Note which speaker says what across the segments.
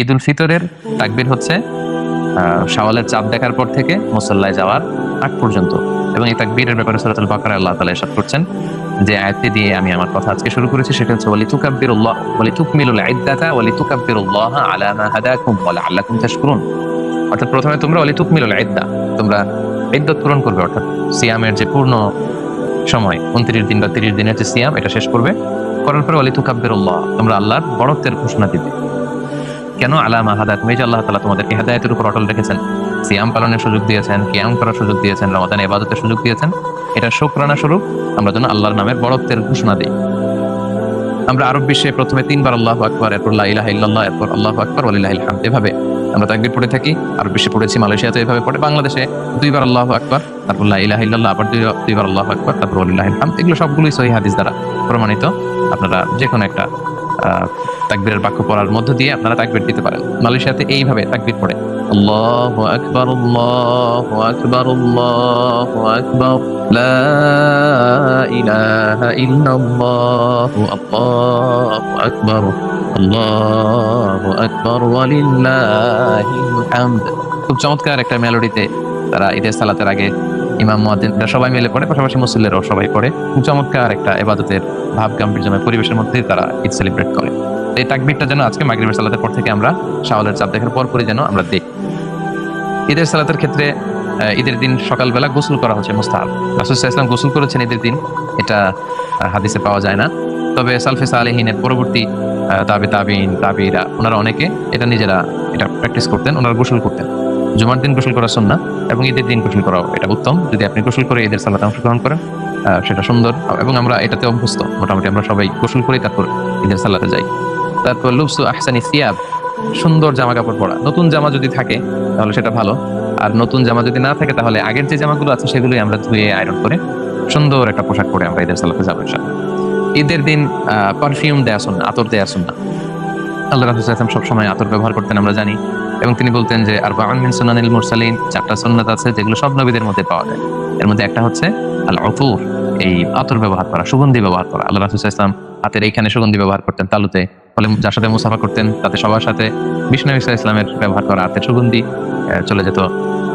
Speaker 1: ঈদ উল ফিতরের তাকবীর হচ্ছে শাওয়ালের চাঁদ দেখার পর থেকে মুসল্লায় যাওয়ার আগ পর্যন্ত। এবং এই তাকবীরের ব্যাপারে সূরাতুল বাকারায় আল্লাহ তাআলা ইরশাদ করছেন, যে আয়াতটি দিয়ে আমি আমার কথা আজকে শুরু করেছি সেটা হচ্ছে ওয়ালিতুকাব্বিরুল্লাহ ওয়ালিতুকমিলুল ইদ্দাতা ওয়ালিতুকাব্বিরুল্লাহ আলা মা হাদাকুম ওয়া লাআল্লাকুম তাশকুরুন। অর্থাৎ প্রথমে তোমরা ওয়ালিতুকমিলুল ইদ্দা, তোমরা ইদ্দত পূরণ করবে, অর্থাৎ সিয়ামের যে পূর্ণ সময় 29 দিন বা 30 দিনের যে সিয়াম, এটা শেষ করবে। করার পরে ওয়ালিতুকাব্বিরুল্লাহ, তোমরা আল্লাহর বড়ত্বের ঘোষণা দিবে। কেন? আলা মা হাদাকুম, এই যে আল্লাহ তাআলা তোমাদেরকে হেদায়েতের উপর অটল রেখেছেন, সিয়াম পালনের সুযোগ দিয়েছেন, কিয়াম করার সুযোগ দিয়েছেন, রমাদানে ইবাদতের সুযোগ দিয়েছেন, এটা শুকরানা স্বরূপ আমরা যেন আল্লাহর নামের বড়ত্বের ঘোষণা দিই। আমরা আরব বিশ্বে প্রথমে 3 বার আল্লাহু আকবার, এরপর লা ইলাহা ইল্লাল্লাহ, এরপর আল্লাহু আকবার ওয়া লিল্লাহিল হামদ, এভাবে আমরা তাকবীর পড়ে থাকি। আরব বিশ্বে পড়েছি, মালয়েশিয়াতে এভাবে পড়ে, বাংলাদেশে 2 বার আল্লাহু আকবার, তারপর লা ইলাহা ইল্লাল্লাহ, আবার 2 বার আল্লাহু আকবার, তারপর ওয়া লিল্লাহিল হামদ। এগুলো সবগুলোই সহিহ হাদিস দ্বারা প্রমাণিত। আপনারা যে কোনো একটা তাকবীরের বাক্য পড়ার মধ্য দিয়ে আপনারা তাকবীর দিতে পারেন। মালয়েশিয়াতে এইভাবে তাকবীর পড়ে আল্লাহু আকবার আল্লাহু আকবার আল্লাহু আকবার লা ইলাহা ইল্লাল্লাহু আল্লাহু আকবার আল্লাহু আকবার ওয়া লিল্লাহিল হামদ। খুব চমৎকার একটা মেলোডিতে তারা ঈদের সালাতের আগে ইমাম মুয়াজ্জিনরা সবাই মিলে পড়ে, পাশাপাশি মুসল্লিরাও সবাই পড়ে। খুব চমৎকার একটা ইবাদতের ভাব গাম্ভীর্যময় পরিবেশের মধ্যে তারা ঈদ সেলিব্রেট করে। এই তাকবীরটা যেন আজকে মাগরিবের সালাতের পর থেকে আমরা শাওয়ালের চাঁদ দেখার পরপরই যেন আমরা দিই। ঈদের সালাতের ক্ষেত্রে ঈদের দিন সকালবেলা গোসল করা হচ্ছে মুস্তাহাব। রাসূল সাল্লাল্লাহু আলাইহি ওয়াসাল্লাম গোসল করেছেন ঈদের দিন, এটা হাদিসে পাওয়া যায় না। তবে সালফে সালেহিনের পরবর্তী তাবিঈন তাবিঈরা ওনারা অনেকে এটা নিজেরা এটা প্র্যাকটিস করতেন, ওনারা গোসল করতেন। জুমার দিন গোসল করা সুন্নাহ এবং ঈদের দিন গোসল করা এটা উত্তম। যদি আপনি গোসল করে ঈদের সালাতে অংশগ্রহণ করেন সেটা সুন্দর, এবং আমরা এটাতে অভ্যস্ত। মোটামুটি আমরা সবাই গোসল করি, তারপর ঈদের সালাতে যাই। তারপর লুবসু আহসানি সিয়াব, সুন্দর জামা কাপড় পরা। নতুন জামা যদি থাকে তাহলে সেটা ভালো, আর নতুন জামা যদি না থাকে তাহলে আগের যে জামাগুলো আছে সেগুলোই আমরা ধুয়ে আয়রন করে সুন্দর একটা পোশাক পরে আমরা ঈদের সালাতে যাবো ইনশাআল্লাহ। ঈদের দিন পারফিউম দেয়া সুন্নাহ, আতর দেয়া সুন্নাহ। আল্লাহ রাসূল সাল্লাল্লাহু আলাইহি ওয়াসাল্লাম সবসময় আতর ব্যবহার করতেন, আমরা জানি। এবং তিনি বলতেন যে আরবাউন মিন সুনানিল মুরসালিন, 4টা সুন্নাত আছে যেগুলো সব নবীদের মধ্যে পাওয়া যায়। এর মধ্যে একটা হচ্ছে আল উতুর, এই আতর ব্যবহার করা, সুগন্ধি ব্যবহার করা। আল্লাহ রাসূল সাল্লাল্লাহু আলাইহি ওয়াসাল্লাম হাতের এইখানে সুগন্ধি ব্যবহার করতেন, তালুতে। ফলে যার সাথে মুসাফা করতেন তাতে সবার সাথে বিষ্ণু নবী সাল্লাল্লাহু আলাইহি ওয়াসাল্লামের ব্যবহার করা হাতের সুগন্ধি চলে যেত।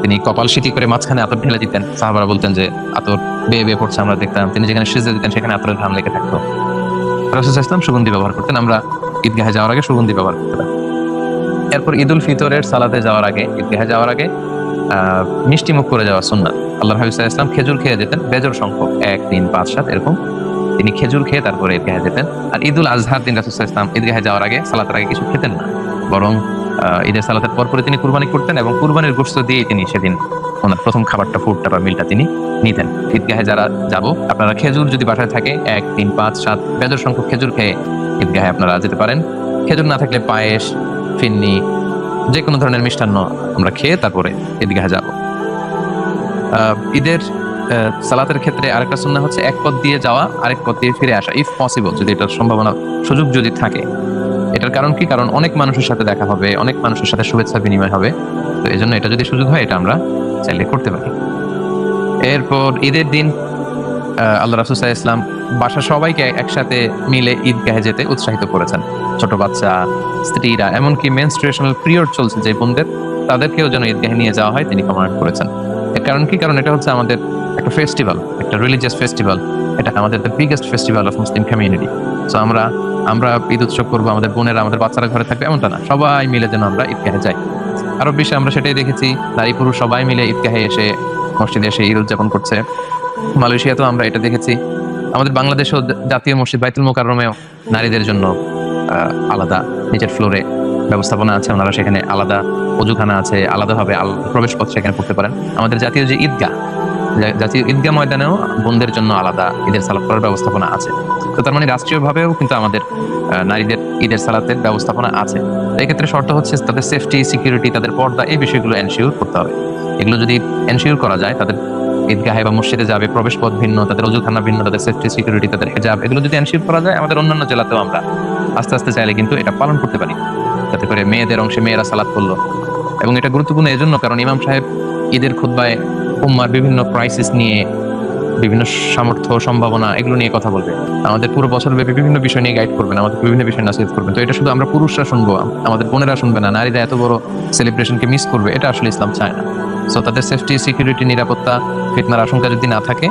Speaker 1: তিনি কপাল সিটি করে মাঝখানে আতর ঢেলে দিতেন। সাহাবারা বলতেন যে আতর বেয়ে বেয়ে পড়ছে, আমরা দেখতাম। তিনি যেখানে সিজদা দিতেন সেখানে আতরের ঘাম লেগে থাকতো। রাসূল সাল্লাল্লাহু আলাইহি ওয়াসাল্লাম সুগন্ধি ব্যবহার করতেন, আমরা ঈদগাহে যাওয়ার আগে সুগন্ধি ব্যবহার করতাম। এরপর ঈদ উল ফিতরের সালাতে যাওয়ার আগে, ঈদগাহে যাওয়ার আগে মিষ্টি মুখ করে যাওয়া সুন্নাত। আল্লাহর হাবিব সাল্লাল্লাহু আলাইহি ওয়াসাল্লাম খেজুর খেয়ে যেতেন, বেজোড় সংখ্যক 1, 3, 5, 7 এরকম। তিনি খেজুর খেয়ে তারপরে ঈদগাহে যেতেন। আর ঈদ উল আজহার দিন রাসূল সাল্লাল্লাহু আলাইহি ওয়াসাল্লাম ঈদগাহে যাওয়ার আগে, সালাতের আগে কিছু খেতেন না, বরং ঈদের সালাতের পরপরই তিনি কুরবানি করতেন, এবং কুরবানির গোশত দিয়ে তিনি সেদিন ওনার প্রথম খাবারটা, ফুডটা বা মিলটা তিনি নিতেন। ঈদগাহে যারা যাব, আপনারা খেজুর যদি বাসায় থাকে 1, 3, 5, 7 বেজোড় সংখ্যক খেজুর খেয়ে ঈদগাহে আপনারা যেতে পারেন। খেজুর না থাকলে পায়েস, ফিন্নি, যে কোনো ধরনের মিষ্টান্ন আমরা খেয়ে তারপরে ঈদগাহে যাব। ঈদের সালাতের ক্ষেত্রে আরেকটা সুন্নাহ হচ্ছে এক পথ দিয়ে যাওয়া, আরেক পথ দিয়ে ফিরে আসা, ইফ পসিবল, যদি এটার সম্ভাবনা, সুযোগ যদি থাকে। এটার কারণ কি? কারণ অনেক মানুষের সাথে দেখা হবে, অনেক মানুষের সাথে শুভেচ্ছা বিনিময় হবে। তো এই জন্য এটা যদি সুযোগ হয়, এটা আমরা চাইলে করতে পারি। এরপর ঈদের দিন আল্লাহ রাসূল সাল্লাল্লাহু আলাইহি ওয়াসাল্লাম বাসার সবাইকে একসাথে মিলে ঈদগাহে যেতে উৎসাহিত করেছেন। ছোট বাচ্চা, স্ত্রীরা, এমনকি মেনস্ট্রুয়েশনাল পিরিয়ড চলছে যে বোনদের, তাদেরকেও যেন ঈদগাহে নিয়ে যাওয়া হয় তিনি কমান্ড করেছেন। এর কারণ কি? কারণ এটা হচ্ছে আমাদের একটা ফেস্টিভ্যাল, একটা রিলিজিয়াস ফেস্টিভ্যাল। এটা আমাদের the biggest festival of Muslim community. So আমরা ঈদ উৎসব করবো, আমাদের বোনেরা, আমাদের বাচ্চারা ঘরে থাকবে এমনটা না, সবাই মিলে যেন আমরা ঈদগাহে যাই। আরব বিশ্বে আমরা সেটাই দেখেছি, নারী পুরুষ সবাই মিলে ঈদগাহে এসে, মসজিদে এসে ঈদ উদযাপন করছে। মালয়েশিয়াতেও আমরা এটা দেখেছি। আমাদের বাংলাদেশেও জাতীয় মসজিদ বাইতুল মোকাররমেও নারীদের জন্য আলাদা নিচের ফ্লোরে ব্যবস্থাপনা আছে, ওনারা সেখানে আলাদা ওযুখানা আছে, আলাদাভাবে প্রবেশ পথ সেখানে করতে পারেন। আমাদের জাতীয় যে জাতীয় ঈদগাহ ময়দানেও বোনদের জন্য আলাদা ঈদের সালাত করার ব্যবস্থাপনা আছে। তো তার মানে রাষ্ট্রীয়ভাবেও কিন্তু আমাদের নারীদের ঈদের সালাতের ব্যবস্থাপনা আছে। এই ক্ষেত্রে শর্ত হচ্ছে তাদের সেফটি, সিকিউরিটি, তাদের পর্দা, এই বিষয়গুলো এনশিওর করতে হবে। এগুলো যদি এনশিওর করা যায়, তাদের ঈদগাহে বা মসজিদে যাবে, প্রবেশ পথ ভিন্ন, তাদের ওযুখানা ভিন্ন, তাদের সেফটি, সিকিউরিটি, তাদের হিজাব, এগুলো যদি এনশিওর করা যায়, আমাদের অন্যান্য জেলাতেও আমরা আস্তে আস্তে চাইলে কিন্তু এটা পালন করতে পারি। যাতে করে মেয়েদের অংশে মেয়েরা সালাত করলো। এবং এটা গুরুত্বপূর্ণ এজন্য কারণ ইমাম সাহেব ঈদের খুতবায় উম্মার বিভিন্ন ক্রাইসিস নিয়ে বিভিন্ন সামর্থ্য সম্ভাবনা এগুলো নিয়ে কথা বলবে, আমাদের পুরো বছর ব্যাপী বিভিন্ন বিষয় নিয়ে গাইড করবেন, আমাদের বিভিন্ন বিষয় নাসিহত করবেন। তো এটা শুধু আমরা পুরুষরা শুনবো, আমাদের বোনেরা শুনবে না, নারীরা এত বড় সেলিব্রেশনকে মিস করবে, এটা আসলে ইসলাম চায় না। সো তাদের সেফটি, সিকিউরিটি, নিরাপত্তা, ফিতনার আশঙ্কা যদি না থাকে,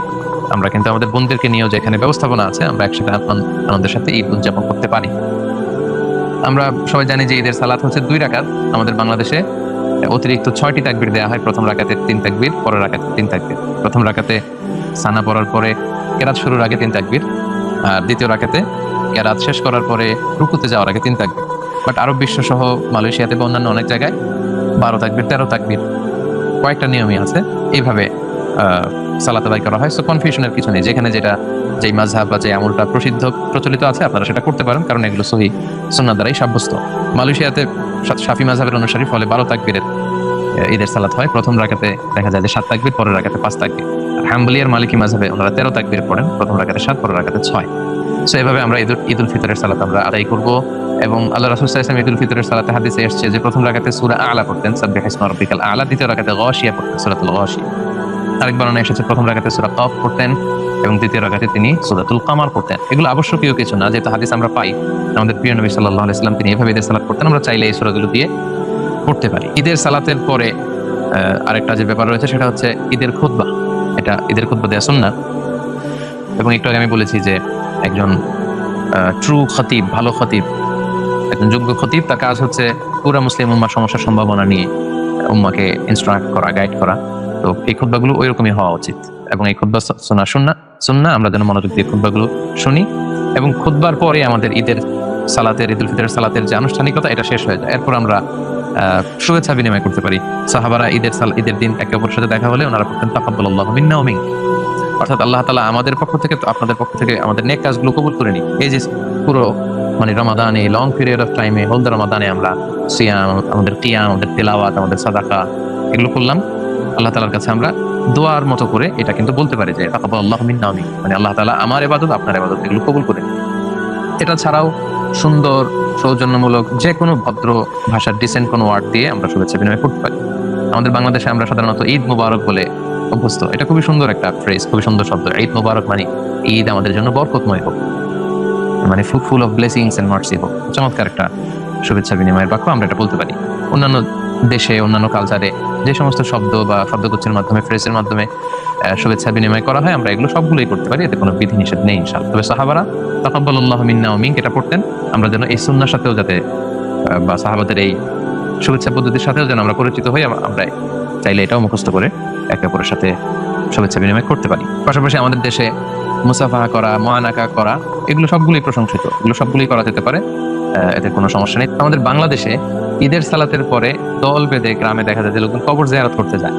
Speaker 1: আমরা কিন্তু আমাদের বোনদেরকে নিয়েও যেখানে ব্যবস্থাপনা আছে আমরা একসাথে আনন্দের সাথে ঈদ উদযাপন করতে পারি। আমরা সবাই জানি যে ঈদের সালাত হচ্ছে 2 রাকাত। আমাদের বাংলাদেশে অতিরিক্ত 6টি তাকবীর দেওয়া হয়। প্রথম রাকাতে 3 তাকবীর, পরের রাকাতে 3 তাকবীর। প্রথম রাকাতে সানা পড়ার পরে কেরাত শুরুর আগে 3 তাকবীর, আর দ্বিতীয় রাকাতে কেরাত শেষ করার পরে রুকুতে যাওয়ার আগে 3 তাকবীর। বাট আরব বিশ্ব সহ মালয়েশিয়াতে বা অন্যান্য অনেক জায়গায় 12 তাকবীর, 13 তাকবীর, কয়েকটা নিয়মই আছে। এইভাবে সালাত আদায় করা হয়। সো কনফিউশনের কিছু নেই, যেখানে যেই মাযহাব বা যে আমলটা প্রচলিত আছে আপনারা সেটা করতে পারেন, কারণ এগুলো সহিহ সুন্নাহ দ্বারাই সাব্যস্ত। মালয়েশিয়াতে শাফি মাযহাবের অনুসারী, ফলে 12 তাকবীরের ঈদের সালাত হয়। প্রথম রাকাতে দেখা যায় যে 7 তাকবীর, পরের রাকাতে 5 তাকবীর। আর হাম্বলি আর মালিকি মাযহাবে ওনারা 13 তাকবীর পড়েন, প্রথম রাকাতে 7, পরের রাকাতে 6। সো এভাবে আমরা ঈদুল ফিতরের সালাত আমরা আদায় করব। এবং আল্লাহ রাসূল সাল্লাল্লাহু আলাইহি ওয়াসাল্লাম ঈদুল ফিতরের সালাতে হাদিসে এসেছে যে প্রথম রাকাতে সূরা আ'লা পড়তেন, সাব্বিহ ইসমা রাব্বিকাল আ'লা। দ্বিতীয় রাকাতে গাশিয়া পড়তেন, সূরাতুল গাশিয়া। আরেক বর্ণনা এসেছে প্রথম রাকাতে সূরা কাফ পড়তেন এবং দ্বিতীয় রাকাতে তিনি সূরাতুল কামার পড়তেন। এগুলো আবশ্যকীয় কিছু না, যেহেতু হাদিস আমরা পাই। আমাদের প্রিয় নবী সাল্লাল্লাহু আলাইহি ওয়াসাল্লাম তিনি এভাবে ঈদের সালাত পড়তেন, আমরা চাইলে এই সূরাগুলো দিয়ে পড়তে পারি। ঈদের সালাতের পরে আরেকটা যে ব্যাপার রয়েছে সেটা হচ্ছে ঈদের খুতবা। এটা ঈদের খুতবা দেয়া সুন্নাহ। এবং একটু আগে আমি বলেছি যে একজন ট্রু খতিব, ভালো খতিব, একজন যোগ্য খতিব, তার কাজ হচ্ছে পুরা মুসলিম উম্মার সমস্যার সম্ভাবনা নিয়ে উম্মাকে ইনস্ট্রাক্ট করা, গাইড করা। তো এই খুতবাগুলো ওই রকমই হওয়া উচিত, এবং এই খুতবা সুন্নাহ আমরা যেন মনোযোগ দিয়ে খুতবাগুলো শুনি। এবং খুতবার পরে আমাদের ঈদের ঈদুল ফিতরের সালাতের যে আনুষ্ঠানিকতা, এটা শেষ হয়ে যায়। এরপর আমরা শুভেচ্ছা বিনিময় করতে পারি। সাহাবারা ঈদের দিন একে অপরের সাথে দেখা হলে ওনারা বলতেন তাকাব্বালাল্লাহু মিন্না ওয়া মিনকুম, অর্থাৎ আল্লাহ তাআলা আমাদের পক্ষ থেকে তো আপনাদের পক্ষ থেকে আমাদের নেক কাজগুলো কবুল করে নিন। এই যে পুরো রমাদানে, লং পিরিয়ড অফ টাইমে, হোল দ্য রমাদানে আমরা সিয়াম, আমাদের কিয়াম, আমাদের তেলাওয়াত, আমাদের সাদাকা এগুলো করলাম, আল্লাহ তাআলার কাছে আমরা দোয়ার মতো করে এটা কিন্তু বলতে পারি যে তাকাব্বালাল্লাহু মিন্না ওয়া মিনকুম, আল্লাহ তাআলা আমার ইবাদত, আপনার ইবাদত এগুলো কবুল করে নিন। এটা ছাড়াও সুন্দর, সৌজন্যমূলক যে কোনো ভদ্র ভাষার ডিসেন্ট কোনো ওয়ার্ড দিয়ে আমরা শুভেচ্ছা বিনিময় করতে পারি। আমাদের বাংলাদেশে আমরা সাধারণত ঈদ মুবারক বলে অভ্যস্ত। এটা খুবই সুন্দর একটা ফ্রেজ, খুবই সুন্দর শব্দ। ঈদ মুবারক মানে ঈদ আমাদের জন্য বরকতময় হোক, মানে full of blessings and mercy হোক। চমৎকার একটা শুভেচ্ছা বিনিময়ের বাক্য, আমরা এটা বলতে পারি। অন্যান্য দেশে, অন্যান্য কালচারে যে সমস্ত শব্দ বা শব্দগুচ্ছের মাধ্যমে, ফ্রেজের মাধ্যমে শুভেচ্ছা বিনিময় করা হয়, আমরা এগুলো সবগুলোই করতে পারি, এতে কোনো বিধি নিষেধ নেই ইনশাআল্লাহ। তবে সাহাবারা তাকাব্বালাল্লাহু মিন্না ওয়া মিনকুম এটা পড়তেন, আমরা যেন এই সুন্নাহর সাথেও যাতে বা সাহাবাদের এই শুভেচ্ছা পদ্ধতির সাথেও যেন আমরা পরিচিত হই, আমরা চাইলে এটাও মুখস্থ করে একে অপরের সাথে শুভেচ্ছা বিনিময় করতে পারি। পাশাপাশি আমাদের দেশে মুসাফাহা করা, মুআনাকা করা, এগুলো সবগুলোই প্রশংসিত, এগুলো সবগুলোই করা যেতে পারে, এতে কোনো সমস্যা নেই। আমাদের বাংলাদেশে ঈদের সালাতের পরে দল বেঁধে গ্রামে দেখা যায় যে লোকজন কবর জিয়ারত করতে যায়।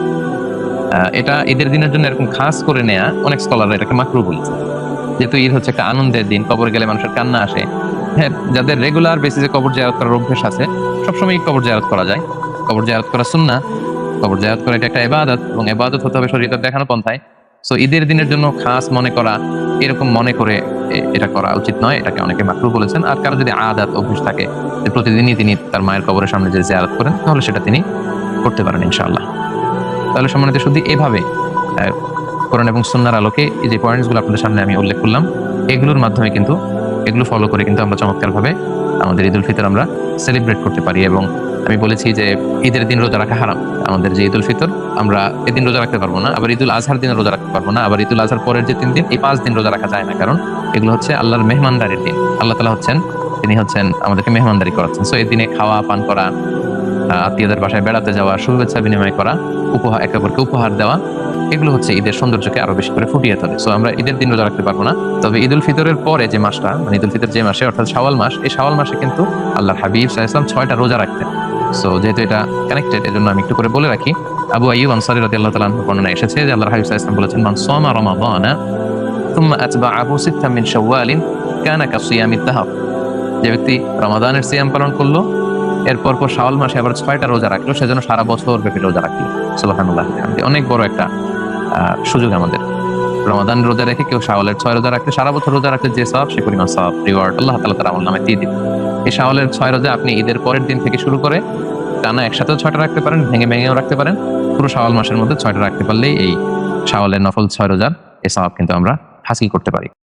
Speaker 1: এটা ঈদের দিনের জন্য এরকম খাস করে নেয়া, অনেক স্কলাররা এটাকে মাকরুহ বলেছে। যেহেতু ঈদ হচ্ছে একটা আনন্দের দিন, কবর গেলে মানুষের কান্না আসে। হ্যাঁ, যাদের রেগুলার বেসিসে কবর জিয়ারত করার অভ্যাস আছে, সবসময় কবর জিয়ারত করা যায়। কবর জিয়ারত করা সুন্নাহ, কবর জিয়ারত করা এটা একটা ইবাদত, এবং ইবাদত হতে হবে শরীয়তের দেখানো পন্থায়। সো ঈদের দিনের জন্য খাস মনে করা, এরকম মনে করে এটা করা উচিত নয়, এটাকে অনেকে মাকরুহ বলেছেন। আর কারো যদি আদাত, অভ্যাস থাকে যে প্রতিদিনই তিনি তার মায়ের কবরের সামনে যে জিয়ারত করেন, তাহলে সেটা তিনি করতে পারেন ইনশাআল্লাহ। তাহলে সম্মানিত শুধু এভাবে কোরআন এবং সুন্নাহর আলোকে এই যে পয়েন্টসগুলো আপনাদের সামনে আমি উল্লেখ করলাম, এগুলোর মাধ্যমে কিন্তু এগুলো ফলো করে কিন্তু আমরা চমৎকারভাবে আমাদের ঈদুল ফিতর আমরা সেলিব্রেট করতে পারি। এবং আমি বলেছি যে ঈদের দিন রোজা রাখা হারাম। আমাদের যে ঈদুল ফিতর, আমরা এদিন রোজা রাখতে পারবো না, আবার ঈদুল আজহার দিনে রোজা রাখতে পারবো না, আবার ঈদুল আজহার পরের যে 3 দিন, এই 5 দিন রোজা রাখা যায় না, কারণ এগুলো হচ্ছে আল্লাহর মেহমানদারির দিন। আল্লাহ তাআলা তিনি হচ্ছেন আমাদেরকে মেহমানদারি করাচ্ছেন। সো এই দিনে খাওয়া, পান করা, আত্মীয়দের বাসায় বেড়াতে যাওয়া, শুভেচ্ছা বিনিময় করা, একে অপরকে উপহার দেওয়া, এগুলো হচ্ছে ঈদের সৌন্দর্যকে আরো বেশি করে ফুটিয়ে তোলে। সো আমরা ঈদের দিন রোজা রাখতে পারবো না। তবে ঈদুল ফিতরের পরে যে মাসটা, মানে ঈদুল ফিতর যে মাসে, অর্থাৎ শাওয়াল মাস, এই শাওয়াল মাসে কিন্তু আল্লাহর হাবিব সাল্লাল্লাহু আলাইহি ওয়াসাল্লাম 6টা রোজা রাখতেন। সো যেহেতু এটা কানেক্টেড, এজন্য আমি একটু করে বলে রাখি। আবু আইয়ুব আনসারী রাদিয়াল্লাহু তাআলা আনহু বর্ণনা এসেছে যে আল্লাহর হাবিব সাল্লাল্লাহু আলাইহি ওয়াসাল্লাম বলেছেন, মান সামা রমাদানা সুম্মা আতবাআহু সিত্তান মিন শাওয়ালিন কানা কাসিয়ামিদ দাহর। যে ব্যক্তি রমাদানের সিয়াম পালন করলো, এরপর শাওয়াল মাসে আবার 6টা রোজা রাখলো, সেজন্য সারা বছর ব্যাপী রোজা রাখলো। সুবহানাল্লাহ, অনেক বড় একটা সুযোগ আমাদের। রমাদান রোজা রেখে কেউ শাওয়ালের 6 রোজা রাখলে, সারা বছর রোজা রাখলে যে সওয়াব, সে পরিমাণ সওয়াব, রিওয়ার্ড আল্লাহ তাআলা তার আমলনামায় দিয়ে দিবেন। এই শাওয়ালের 6 রোজা আপনি ঈদের পরের দিন থেকে শুরু করে টানা একসাথেও 6টা রাখতে পারেন, ভেঙেও রাখতে পারেন। পুরো শাওয়াল মাসের মধ্যে 6টা রাখতে পারলেই এই শাওয়ালের নফল 6 রোজার এ সওয়াব কিন্তু আমরা হাসিল করতে পারি।